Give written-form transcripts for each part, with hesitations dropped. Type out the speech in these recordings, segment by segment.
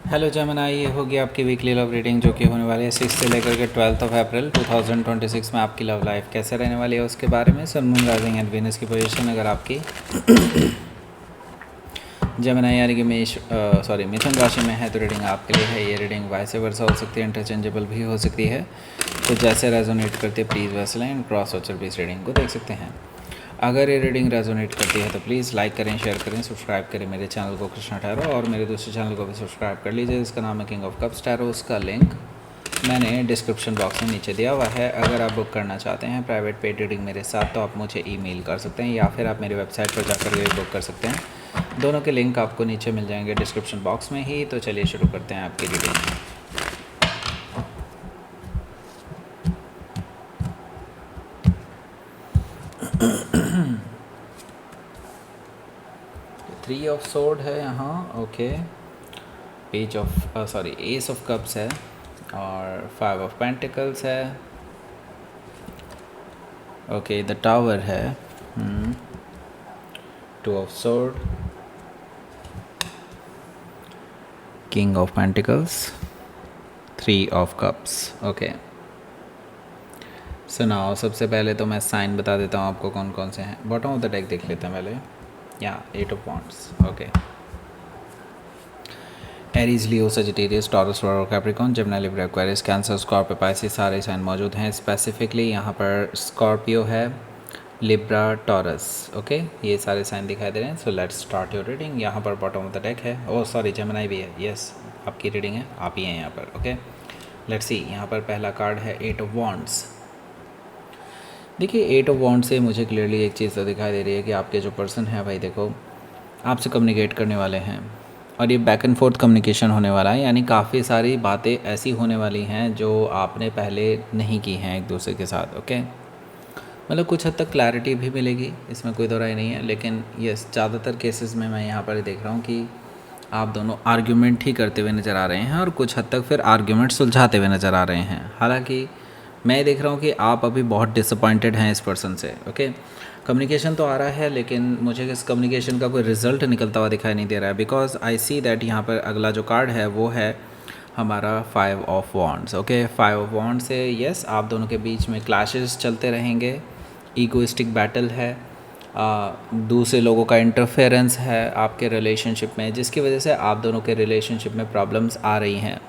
Hello Gemini, ये होगी आपकी वीकली लव रीडिंग जो कि होने वाली है 6 से लेकर के 12 अप्रैल 2026 में। आपकी लव लाइफ कैसे रहने वाली है उसके बारे में। सन, मून, राइजिंग एंड वीनस की पोजीशन अगर आपकी जेमिनी यानी कि मिथुन राशि में है तो रीडिंग आपके लिए है। ये रीडिंग वाइस वर्सा हो सकती है, इंटरचेंजेबल भी हो सकती है। तो जैसे रेजोनेट करती है प्लीज़ वैसे लाइन क्रॉस वॉचर भी इस रीडिंग को देख सकते हैं। अगर ये रीडिंग रेजोनेट करती है तो प्लीज़ लाइक करें, शेयर करें, सब्सक्राइब करें मेरे चैनल को कृष्णा टैरो, और मेरे दूसरे चैनल को भी सब्सक्राइब कर लीजिए जिसका नाम है किंग ऑफ कप्स टैरो। उसका लिंक मैंने डिस्क्रिप्शन बॉक्स में नीचे दिया हुआ है। अगर आप बुक करना चाहते हैं प्राइवेट पेड रीडिंग मेरे साथ तो आप मुझे ईमेल कर सकते हैं या फिर आप मेरी वेबसाइट पर जाकर के बुक कर सकते हैं। दोनों के लिंक आपको नीचे मिल जाएंगे डिस्क्रिप्शन बॉक्स में ही। तो चलिए शुरू करते हैं आपकी रीडिंग। थ्री ऑफ सोर्ड है यहाँ, okay. Page of S of cups है और 5 ऑफ पेंटिकल्स है, ओके। द टावर है, 2 of sword, king of pentacles, 3 of cups, okay. सुनाओ, सबसे पहले तो मैं साइन बता देता हूँ आपको कौन कौन से हैं। बॉटम ऑफ द डेक देख लेते हैं पहले। या 8 of wands, okay. Aries, Leo, Sagittarius, taurus, Virgo, Capricorn, Gemini, Libra, Aquarius, cancer, Scorpio, Pisces सारे साइन मौजूद हैं। स्पेसिफिकली यहाँ पर स्कॉर्पियो है, लिब्रा, टॉरस, ओके। ये सारे साइन दिखाई दे रहे हैं। So let's start your reading. यहाँ पर बॉटम ऑफ द डेक है, ओह सॉरी जेमिनी भी है, यस आपकी रीडिंग है, आप ही हैं यहाँ पर, ओके। लेट्स सी, यहाँ पर पहला कार्ड है 8 ऑफ वॉन्ड्स। देखिए 8 ऑफ वॉन्ड से मुझे क्लियरली एक चीज़ तो दिखाई दे रही है कि आपके जो पर्सन है भाई, देखो आपसे कम्युनिकेट करने वाले हैं और ये बैक एंड फोर्थ कम्युनिकेशन होने वाला है। यानी काफ़ी सारी बातें ऐसी होने वाली हैं जो आपने पहले नहीं की हैं एक दूसरे के साथ, ओके। मतलब कुछ हद तक क्लैरिटी भी मिलेगी, इसमें कोई दो राय नहीं है। लेकिन यस, ज़्यादातर केसेस में मैं यहाँ पर देख रहा हूँ कि आप दोनों आर्ग्यूमेंट ही करते हुए नज़र आ रहे हैं और कुछ हद तक फिर आर्ग्यूमेंट सुलझाते हुए नज़र आ रहे हैं। हालांकि मैं देख रहा हूँ कि आप अभी बहुत डिसअपॉइंटेड हैं इस पर्सन से, ओके। कम्युनिकेशन तो आ रहा है लेकिन मुझे इस कम्युनिकेशन का कोई रिजल्ट निकलता हुआ दिखाई नहीं दे रहा है। बिकॉज आई सी दैट यहाँ पर अगला जो कार्ड है वो है हमारा 5 ऑफ वॉन्ड्स, ओके। 5 ऑफ वॉन्ड से यस, आप दोनों के बीच में क्लैशेस चलते रहेंगे, ईगोइस्टिक बैटल है, दूसरे लोगों का इंटरफेरेंस है आपके रिलेशनशिप में, जिसकी वजह से आप दोनों के रिलेशनशिप में प्रॉब्लम्स आ रही हैं।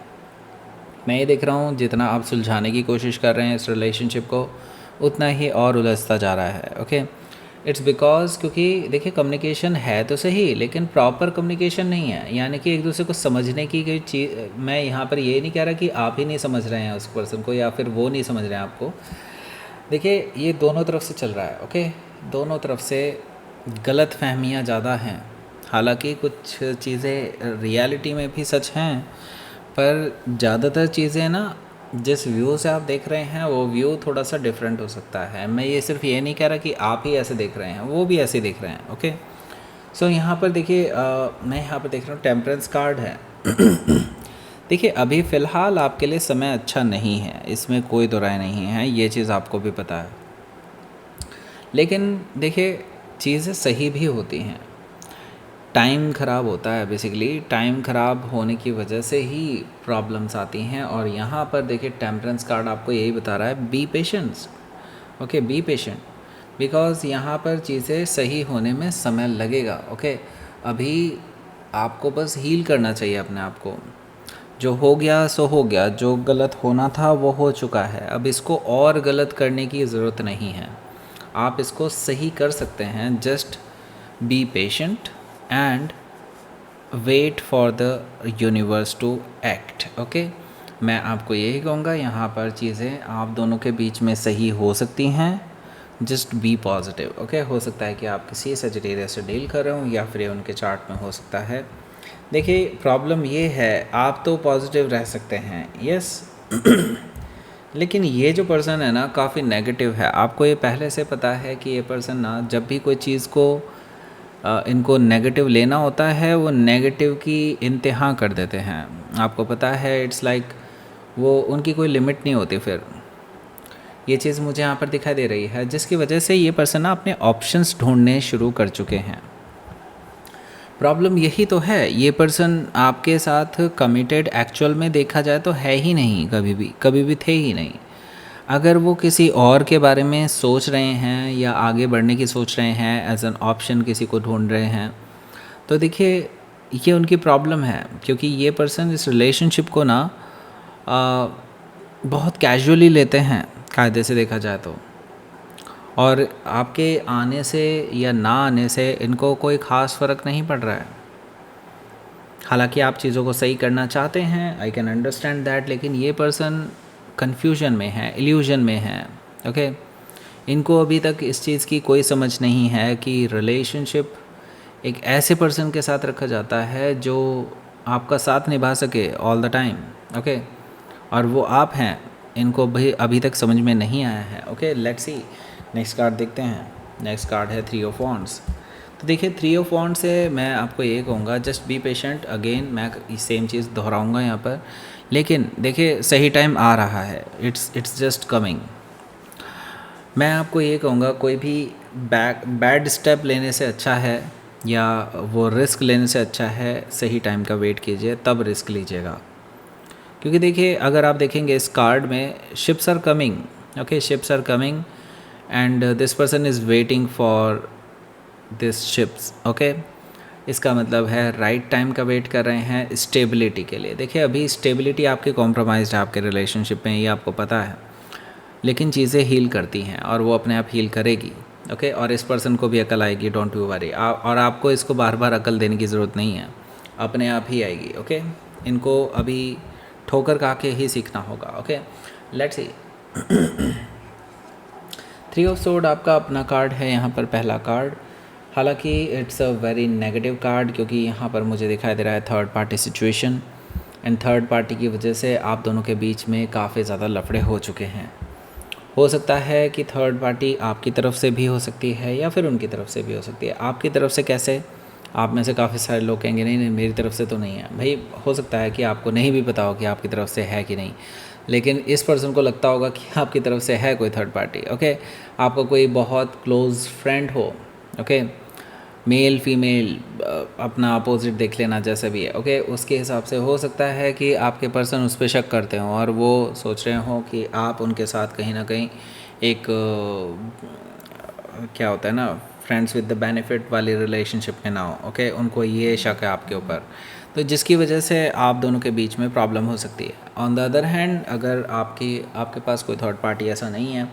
मैं ये देख रहा हूँ जितना आप सुलझाने की कोशिश कर रहे हैं इस रिलेशनशिप को, उतना ही और उलझता जा रहा है, ओके। इट्स बिकॉज क्योंकि देखिए कम्युनिकेशन है तो सही लेकिन प्रॉपर कम्युनिकेशन नहीं है। यानी कि एक दूसरे को समझने की कोई चीज़, मैं यहाँ पर ये नहीं कह रहा कि आप ही नहीं समझ रहे हैं उस पर्सन को या फिर वो नहीं समझ रहे हैं आपको। देखिए ये दोनों तरफ से चल रहा है, ओके। दोनों तरफ से गलत फहमियाँ ज़्यादा हैं। हालांकि कुछ चीज़ें रियलिटी में भी सच हैं, पर ज़्यादातर चीज़ें ना जिस व्यू से आप देख रहे हैं वो व्यू थोड़ा सा डिफरेंट हो सकता है। मैं ये सिर्फ ये नहीं कह रहा कि आप ही ऐसे देख रहे हैं, वो भी ऐसे देख रहे हैं, ओके। सो यहाँ पर देखिए मैं यहाँ पर देख रहा हूँ टेम्परेंस कार्ड है। देखिए अभी फ़िलहाल आपके लिए समय अच्छा नहीं है, इसमें कोई दो राय नहीं है, ये चीज़ आपको भी पता है। लेकिन देखिए चीज़ें सही भी होती हैं, टाइम ख़राब होता है। बेसिकली टाइम ख़राब होने की वजह से ही प्रॉब्लम्स आती हैं। और यहाँ पर देखिए टेम्परेंस कार्ड आपको यही बता रहा है, B patience, okay, be patient. Because यहाँ पर चीज़ें सही होने में समय लगेगा, ओके। अभी आपको बस हील करना चाहिए अपने आप को। जो हो गया सो हो गया, जो गलत होना था वो हो चुका है, अब इसको और गलत करने की ज़रूरत नहीं है। आप इसको सही कर सकते हैं। Just be patient and wait for the universe to act, okay. मैं आपको यही कहूँगा, यहाँ पर चीज़ें आप दोनों के बीच में सही हो सकती हैं। Just B positive, okay. हो सकता है कि आप किसी सजिटेरियस से डील कर रहे हो या फिर उनके चार्ट में हो सकता है। देखिए प्रॉब्लम ये है, आप तो पॉजिटिव रह सकते हैं, यस लेकिन ये जो पर्सन है ना काफ़ी नेगेटिव है। आपको ये पहले से पता है कि ये पर्सन ना जब भी कोई चीज़ को इनको नेगेटिव लेना होता है वो नेगेटिव की इंतहा कर देते हैं। आपको पता है इट्स लाइक वो उनकी कोई लिमिट नहीं होती। फिर ये चीज़ मुझे यहाँ पर दिखाई दे रही है, जिसकी वजह से ये पर्सन ना अपने ऑप्शंस ढूंढने शुरू कर चुके हैं। प्रॉब्लम यही तो है, ये पर्सन आपके साथ कमिटेड एक्चुअल में देखा जाए तो है ही नहीं, कभी भी थे ही नहीं। अगर वो किसी और के बारे में सोच रहे हैं या आगे बढ़ने की सोच रहे हैं, एज एन ऑप्शन किसी को ढूंढ रहे हैं, तो देखिए ये उनकी प्रॉब्लम है, क्योंकि ये पर्सन इस रिलेशनशिप को ना बहुत कैजुअली लेते हैं कायदे से देखा जाए तो, और आपके आने से या ना आने से इनको कोई ख़ास फ़र्क नहीं पड़ रहा है। हालांकि आप चीज़ों को सही करना चाहते हैं, आई कैन अंडरस्टैंड दैट, लेकिन ये पर्सन कन्फ्यूजन में है, इल्यूजन में है। ओके, इनको अभी तक इस चीज़ की कोई समझ नहीं है कि रिलेशनशिप एक ऐसे पर्सन के साथ रखा जाता है जो आपका साथ निभा सके ऑल द टाइम। ओके, और वो आप हैं, इनको भी अभी तक समझ में नहीं आया है। Okay, let's see next card देखते हैं। नेक्स्ट कार्ड है 3 ऑफ वॉन्ड्स। तो देखिए 3 ऑफ वॉन्ड से मैं आपको ये कहूँगा, जस्ट बी पेशेंट। अगेन मैं सेम चीज़ दोहराऊँगा यहाँ पर, लेकिन देखिए सही टाइम आ रहा है, इट्स जस्ट कमिंग। मैं आपको ये कहूँगा, कोई भी बैड स्टेप लेने से अच्छा है या वो रिस्क लेने से अच्छा है सही टाइम का वेट कीजिए, तब रिस्क लीजिएगा। क्योंकि देखिए अगर आप देखेंगे इस कार्ड में ships are coming. Okay, ships are coming and this person is waiting for this ships. Okay, इसका मतलब है राइट टाइम का वेट कर रहे हैं स्टेबिलिटी के लिए। देखिए अभी स्टेबिलिटी आपकी कॉम्प्रोमाइज़ है आपके रिलेशनशिप में, ये आपको पता है, लेकिन चीज़ें हील करती हैं और वो अपने आप हील करेगी। ओके, और इस पर्सन को भी अकल आएगी, डोंट यू वरी। और आपको इसको बार बार अकल देने की ज़रूरत नहीं है, अपने आप ही आएगी। ओके, इनको अभी ठोकर खा के ही सीखना होगा। Okay, let's see. 3 of sword आपका अपना कार्ड है यहाँ पर, पहला कार्ड। हालांकि it's a very negative card, क्योंकि यहाँ पर मुझे दिखाई दे रहा है third party situation, and third party की वजह से आप दोनों के बीच में काफ़ी ज़्यादा लफड़े हो चुके हैं। हो सकता है कि थर्ड पार्टी आपकी तरफ से भी हो सकती है या फिर उनकी तरफ से भी हो सकती है। आपकी तरफ से कैसे? आप में से काफ़ी सारे लोग कहेंगे नहीं नहीं मेरी तरफ से तो नहीं है। भाई हो सकता है कि आपको नहीं भी पता हो कि आपकी तरफ से है कि नहीं, लेकिन इस पर्सन को लगता होगा कि आपकी तरफ से है कोई थर्ड पार्टी। ओके, आपका कोई बहुत क्लोज़ फ्रेंड हो, ओके, मेल फीमेल अपना अपोजिट देख लेना जैसा भी है। ओके, उसके हिसाब से हो सकता है कि आपके पर्सन उस पर शक करते हों और वो सोच रहे हों कि आप उनके साथ कहीं ना कहीं एक क्या होता है ना, फ्रेंड्स विद द बेनिफिट वाली रिलेशनशिप में ना हो। ओके, उनको ये शक है आपके ऊपर, तो जिसकी वजह से आप दोनों के बीच में प्रॉब्लम हो सकती है। ऑन द अदर हैंड, अगर आपके पास कोई थर्ड पार्टी ऐसा नहीं है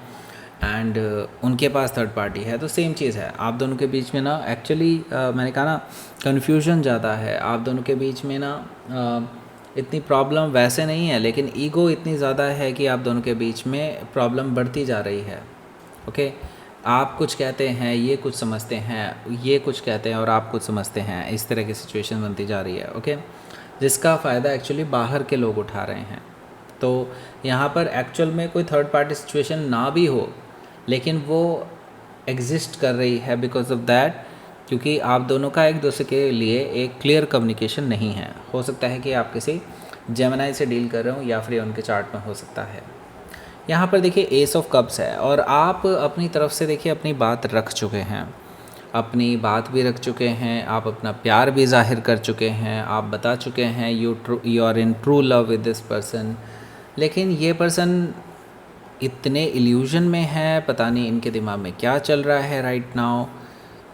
एंड उनके पास थर्ड पार्टी है, तो सेम चीज़ है। आप दोनों के बीच में ना एक्चुअली मैंने कहा ना कन्फ्यूजन ज़्यादा है आप दोनों के बीच में ना। इतनी प्रॉब्लम वैसे नहीं है, लेकिन ईगो इतनी ज़्यादा है कि आप दोनों के बीच में प्रॉब्लम बढ़ती जा रही है। ओके, आप कुछ कहते हैं, ये कुछ समझते हैं, ये कुछ कहते हैं और आप कुछ समझते हैं, इस तरह की सिचुएशन बनती जा रही है। ओके, जिसका फ़ायदा एक्चुअली बाहर के लोग उठा रहे हैं। तो यहाँ पर एक्चुअल में कोई थर्ड पार्टी सिचुएशन ना भी हो, लेकिन वो एग्जिस्ट कर रही है बिकॉज ऑफ दैट, क्योंकि आप दोनों का एक दूसरे के लिए एक क्लियर कम्युनिकेशन नहीं है। हो सकता है कि आप किसी जेमिनी से डील कर रहे हो या फिर उनके चार्ट में हो सकता है। यहाँ पर देखिए एस ऑफ कप्स है और आप अपनी तरफ से देखिए अपनी बात रख चुके हैं, अपनी बात भी रख चुके हैं, आप अपना प्यार भी जाहिर कर चुके हैं, आप बता चुके हैं you are in true love with this person. लेकिन ये पर्सन इतने इल्यूजन में है, पता नहीं इनके दिमाग में क्या चल रहा है राइट नाउ।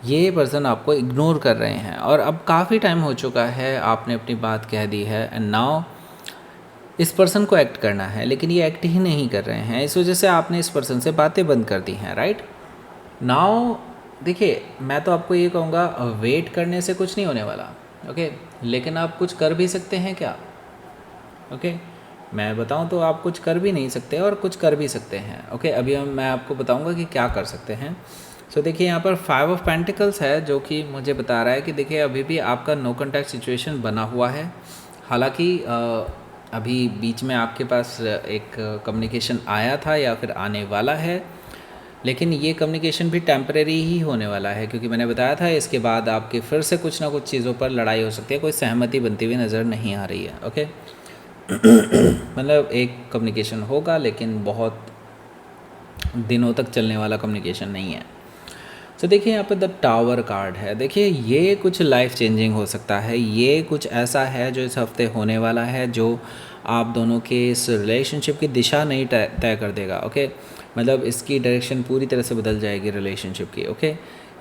ये पर्सन आपको इग्नोर कर रहे हैं और अब काफ़ी टाइम हो चुका है, आपने अपनी बात कह दी है एंड नाउ इस पर्सन को एक्ट करना है, लेकिन ये एक्ट ही नहीं कर रहे हैं। इस वजह से आपने इस पर्सन से बातें बंद कर दी हैं राइट नाउ। देखिए मैं तो आपको ये कहूँगा, वेट करने से कुछ नहीं होने वाला। ओके, लेकिन आप कुछ कर भी सकते हैं क्या? ओके, मैं बताऊं तो आप कुछ कर भी नहीं सकते और कुछ कर भी सकते हैं। ओके, अभी मैं आपको बताऊंगा कि क्या कर सकते हैं। सो देखिए यहाँ पर 5 ऑफ पेंटिकल्स है, जो कि मुझे बता रहा है कि देखिए अभी भी आपका नो कॉन्टैक्ट सिचुएशन बना हुआ है। हालांकि अभी बीच में आपके पास एक कम्युनिकेशन आया था या फिर आने वाला है, लेकिन ये कम्युनिकेशन भी टेम्परेरी ही होने वाला है, क्योंकि मैंने बताया था इसके बाद आपके फिर से कुछ ना कुछ चीज़ों पर लड़ाई हो सकती है, कोई सहमति बनती हुई नज़र नहीं आ रही है। ओके, मतलब एक कम्युनिकेशन होगा लेकिन बहुत दिनों तक चलने वाला कम्युनिकेशन नहीं है। तो देखिए यहाँ पे द टावर कार्ड है। देखिए ये कुछ लाइफ चेंजिंग हो सकता है, ये कुछ ऐसा है जो इस हफ्ते होने वाला है, जो आप दोनों के इस रिलेशनशिप की दिशा नहीं तय कर देगा। ओके, मतलब इसकी डायरेक्शन पूरी तरह से बदल जाएगी रिलेशनशिप की। ओके,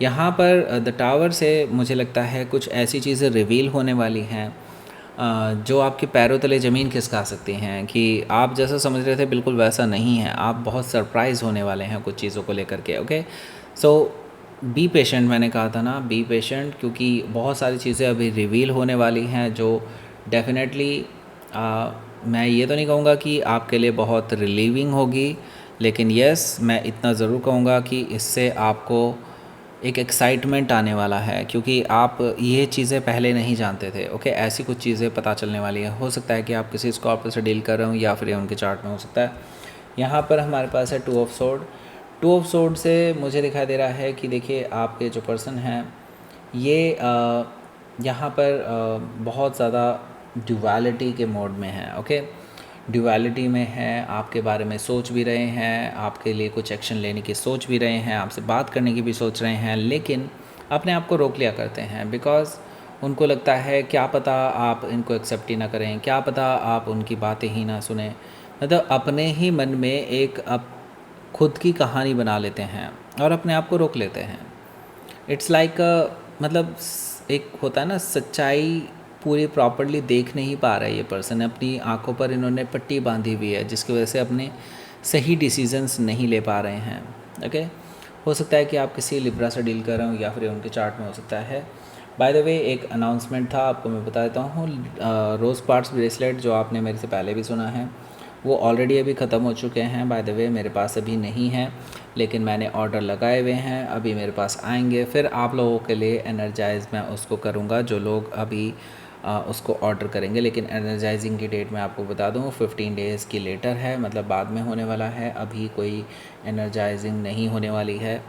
यहाँ पर द टावर से मुझे लगता है कुछ ऐसी चीज़ें रिवील होने वाली हैं जो आपके पैरों तले ज़मीन खिसका सकती हैं, कि आप जैसा समझ रहे थे बिल्कुल वैसा नहीं है। आप बहुत सरप्राइज़ होने वाले हैं कुछ चीज़ों को लेकर के। ओके, सो बी पेशेंट, मैंने कहा था ना, बी पेशेंट, क्योंकि बहुत सारी चीज़ें अभी रिवील होने वाली हैं जो डेफिनेटली मैं ये तो नहीं कहूँगा कि आपके लिए बहुत रिलीविंग होगी, लेकिन यस मैं इतना ज़रूर कहूँगा कि इससे आपको एक एक्साइटमेंट आने वाला है, क्योंकि आप ये चीज़ें पहले नहीं जानते थे। ओके, ऐसी कुछ चीज़ें पता चलने वाली है। हो सकता है कि आप किसी स्कॉर्पियो से डील कर रहे हो, या फिर ये उनके चार्ट में हो सकता है। यहाँ पर हमारे पास है 2 ऑफ सोर्ड। 2 ऑफ सोर्ड से मुझे दिखाई दे रहा है कि देखिए आपके जो पर्सन हैं ये यहाँ पर बहुत ज़्यादा ड्यूअलिटी के मोड में है। ओके, ड्यूअलिटी में है, आपके बारे में सोच भी रहे हैं, आपके लिए कुछ एक्शन लेने की सोच भी रहे हैं, आपसे बात करने की भी सोच रहे हैं, लेकिन अपने आप को रोक लिया करते हैं, बिकॉज़ उनको लगता है क्या पता आप इनको एक्सेप्ट ही ना करें, क्या पता आप उनकी बातें ही ना सुने। मतलब अपने ही मन में एक खुद की कहानी बना लेते हैं और अपने आप को रोक लेते हैं। इट्स लाइक मतलब एक होता है ना, सच्चाई पूरी प्रॉपर्ली देख नहीं पा रहा है ये पर्सन, अपनी आंखों पर इन्होंने पट्टी बांधी हुई है, जिसकी वजह से अपने सही डिसीजंस नहीं ले पा रहे हैं। ओके, हो सकता है कि आप किसी लिब्रा से डील कर रहे हो, या फिर उनके चार्ट में हो सकता है। बाय द वे एक अनाउंसमेंट था, आपको मैं बता देता हूँ। रोज़ क्वार्ट्ज ब्रेसलेट जो आपने मेरे से पहले भी सुना है, वो ऑलरेडी अभी ख़त्म हो चुके हैं। बाय द वे मेरे पास अभी नहीं है, लेकिन मैंने ऑर्डर लगाए हुए हैं, अभी मेरे पास आएंगे। फिर आप लोगों के लिए एनर्जाइज मैं उसको करूँगा, जो लोग अभी उसको ऑर्डर करेंगे। लेकिन एनर्जाइजिंग की डेट मैं आपको बता दूँ 15 डेज़ की लेटर है, मतलब बाद में होने वाला है। अभी कोई एनर्जाइजिंग नहीं होने वाली है।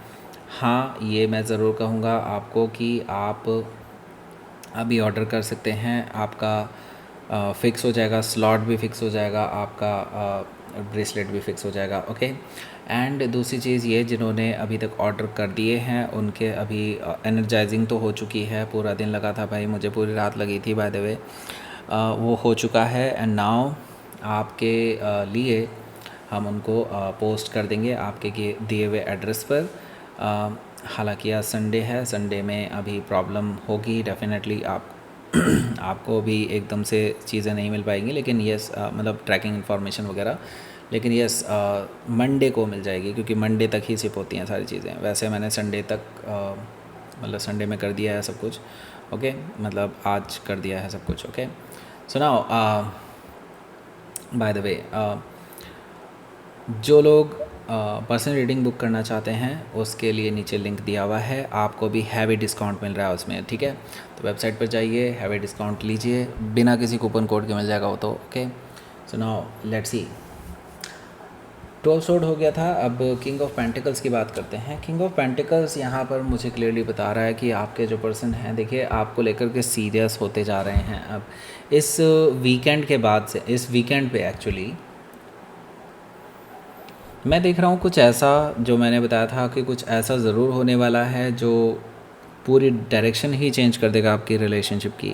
हाँ, ये मैं ज़रूर कहूँगा आपको कि आप अभी ऑर्डर कर सकते हैं, आपका फ़िक्स हो जाएगा, स्लॉट भी फ़िक्स हो जाएगा, आपका ब्रेसलेट भी फ़िक्स हो जाएगा। ओके, एंड दूसरी चीज़ ये, जिन्होंने अभी तक ऑर्डर कर दिए हैं उनके अभी एनर्जाइजिंग तो हो चुकी है। पूरा दिन लगा था भाई, मुझे पूरी रात लगी थी बाय द वे। वो हो चुका है, एंड नाउ आपके लिए हम उनको पोस्ट कर देंगे आपके दिए हुए एड्रेस पर। हालांकि आज संडे है, संडे में अभी प्रॉब्लम होगी डेफिनेटली, आप आपको भी एकदम से चीज़ें नहीं मिल पाएंगी, लेकिन यस मतलब ट्रैकिंग इन्फॉर्मेशन वगैरह, लेकिन यस मंडे को मिल जाएगी, क्योंकि मंडे तक ही शिप होती हैं सारी चीज़ें। वैसे मैंने संडे तक मतलब संडे में कर दिया है सब कुछ। ओके, मतलब आज कर दिया है सब कुछ। Okay, so now by the way जो लोग पर्सनल रीडिंग बुक करना चाहते हैं उसके लिए नीचे लिंक दिया हुआ है, आपको भी हैवी डिस्काउंट मिल रहा है उसमें। ठीक है, तो वेबसाइट पर जाइए, हैवी डिस्काउंट लीजिए, बिना किसी कूपन कोड के मिल जाएगा वो तो। Okay, so now let's see. 12 सोड हो गया था, अब किंग ऑफ पेंटिकल्स की बात करते हैं। किंग ऑफ पेंटिकल्स यहाँ पर मुझे क्लियरली बता रहा है कि आपके जो पर्सन हैं, देखिए आपको लेकर के सीरियस होते जा रहे हैं। अब इस वीकेंड के बाद से, इस वीकेंड पे एक्चुअली मैं देख रहा हूँ कुछ ऐसा, जो मैंने बताया था कि कुछ ऐसा ज़रूर होने वाला है जो पूरी डायरेक्शन ही चेंज कर देगा आपकी रिलेशनशिप की,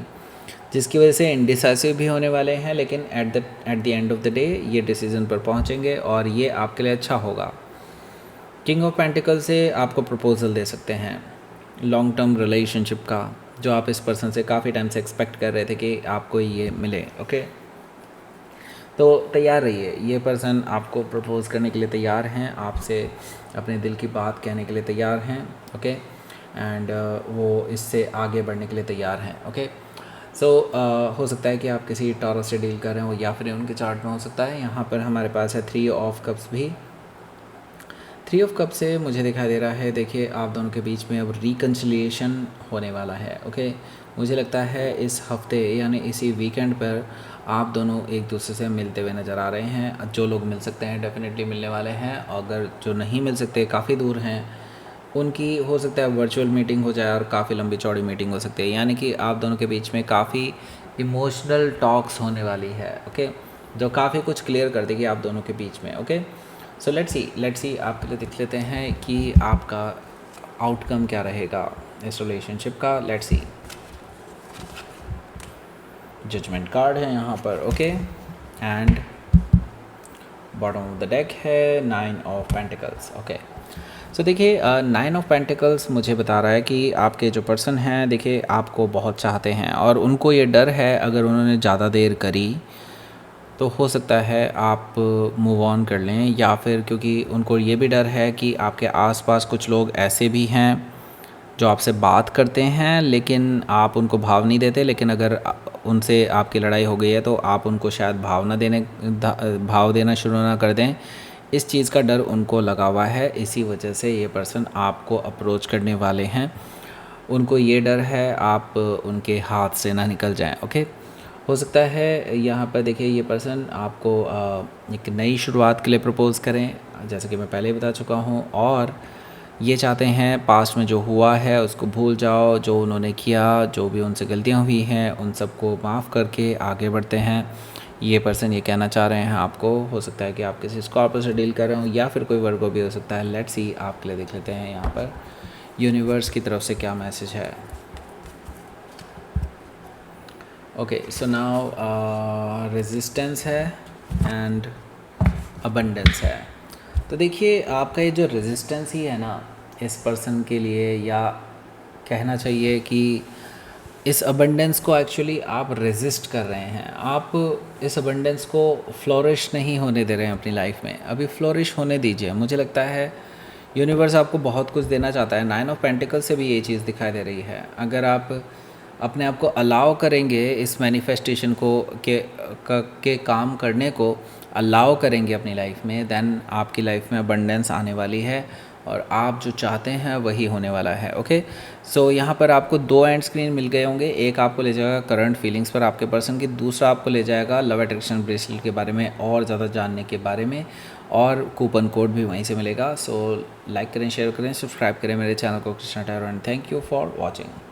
जिसकी वजह से इंडिसाइसिव भी होने वाले हैं, लेकिन at the end of the day ये डिसीजन पर पहुँचेंगे और ये आपके लिए अच्छा होगा। किंग ऑफ पेंटिकल से आपको प्रपोजल दे सकते हैं लॉन्ग टर्म रिलेशनशिप का, जो आप इस पर्सन से काफ़ी टाइम से एक्सपेक्ट कर रहे थे कि आपको ये मिले। ओके, तो तैयार रहिए, ये पर्सन आपको प्रपोज़ करने के लिए तैयार हैं, आपसे अपने दिल की बात कहने के लिए तैयार हैं। ओके, एंड वो इससे आगे बढ़ने के लिए तैयार हैं। ओके, सो हो सकता है कि आप किसी टॉरस से डील कर रहे हो, या फिर उनके चार्ट में हो सकता है। यहाँ पर हमारे पास है 3 ऑफ कप्स भी। 3 ऑफ कप से मुझे दिखाई दे रहा है, देखिए आप दोनों के बीच में अब रिकन्सिलिएशन होने वाला है। ओके, मुझे लगता है इस हफ्ते यानी इसी वीकेंड पर आप दोनों एक दूसरे से मिलते हुए नज़र आ रहे हैं। जो लोग मिल सकते हैं डेफिनेटली मिलने वाले हैं, अगर जो नहीं मिल सकते, काफ़ी दूर हैं, उनकी हो सकता है वर्चुअल मीटिंग हो जाए और काफ़ी लंबी चौड़ी मीटिंग हो सकती है, यानी कि आप दोनों के बीच में काफ़ी इमोशनल टॉक्स होने वाली है। ओके, जो काफ़ी कुछ क्लियर कर देगी आप दोनों के बीच में। ओके, सो लेट्स सी आपके लिए देख लेते हैं कि आपका आउटकम क्या रहेगा इस रिलेशनशिप का, लेट्स सी। जजमेंट कार्ड है यहाँ पर, okay, and bottom of the deck है 9 ऑफ पेंटिकल्स, ओके। सो देखिए 9 ऑफ पेंटिकल्स मुझे बता रहा है कि आपके जो पर्सन हैं, देखिए आपको बहुत चाहते हैं और उनको ये डर है अगर उन्होंने ज़्यादा देर करी तो हो सकता है आप मूव ऑन कर लें, या फिर क्योंकि उनको ये भी डर है कि आपके आसपास कुछ लोग ऐसे भी हैं जो आपसे बात करते हैं लेकिन आप उनको भाव नहीं देते, लेकिन अगर उनसे आपकी लड़ाई हो गई है तो आप उनको शायद भाव देना शुरू ना कर दें। इस चीज़ का डर उनको लगा हुआ है, इसी वजह से ये पर्सन आपको अप्रोच करने वाले हैं। उनको ये डर है आप उनके हाथ से ना निकल जाएं, ओके। हो सकता है यहाँ पर देखिए ये पर्सन आपको एक नई शुरुआत के लिए प्रपोज़ करें, जैसे कि मैं पहले ही बता चुका हूँ, और ये चाहते हैं पास्ट में जो हुआ है उसको भूल जाओ, जो उन्होंने किया, जो भी उनसे गलतियाँ हुई हैं उन सबको माफ़ करके आगे बढ़ते हैं। ये पर्सन ये कहना चाह रहे हैं आपको। हो सकता है कि आप किसी स्कॉर्पियो से डील कर रहे हो या फिर कोई वर्गो भी हो सकता है। लेट्स सी, आपके लिए देख लेते हैं यहाँ पर यूनिवर्स की तरफ से क्या मैसेज है। ओके, सो नाउ रेजिस्टेंस है एंड अबंडेंस है। तो देखिए आपका ये जो रेजिस्टेंस ही है ना इस पर्सन के लिए, या कहना चाहिए कि इस अबंडेंस को एक्चुअली आप रेजिस्ट कर रहे हैं। आप इस अबंडेंस को फ्लोरिश नहीं होने दे रहे हैं अपनी लाइफ में। अभी फ्लोरिश होने दीजिए। मुझे लगता है यूनिवर्स आपको बहुत कुछ देना चाहता है। 9 ऑफ पेंटिकल से भी ये चीज़ दिखाई दे रही है। अगर आप अपने आप को अलाउ करेंगे इस मैनिफेस्टेशन को के काम करने को अलाउ करेंगे अपनी लाइफ में, देन आपकी लाइफ में अबंडेंस आने वाली है और आप जो चाहते हैं वही होने वाला है, ओके। सो यहाँ पर आपको 2 एंड स्क्रीन मिल गए होंगे। एक आपको ले जाएगा करंट फीलिंग्स पर आपके पर्सन की, दूसरा आपको ले जाएगा लव अट्रैक्शन ब्रेसलेट के बारे में और ज़्यादा जानने के बारे में, और कूपन कोड भी वहीं से मिलेगा। सो लाइक करें, शेयर करें, सब्सक्राइब करें मेरे चैनल को Krishna tarot, and thank you for watching.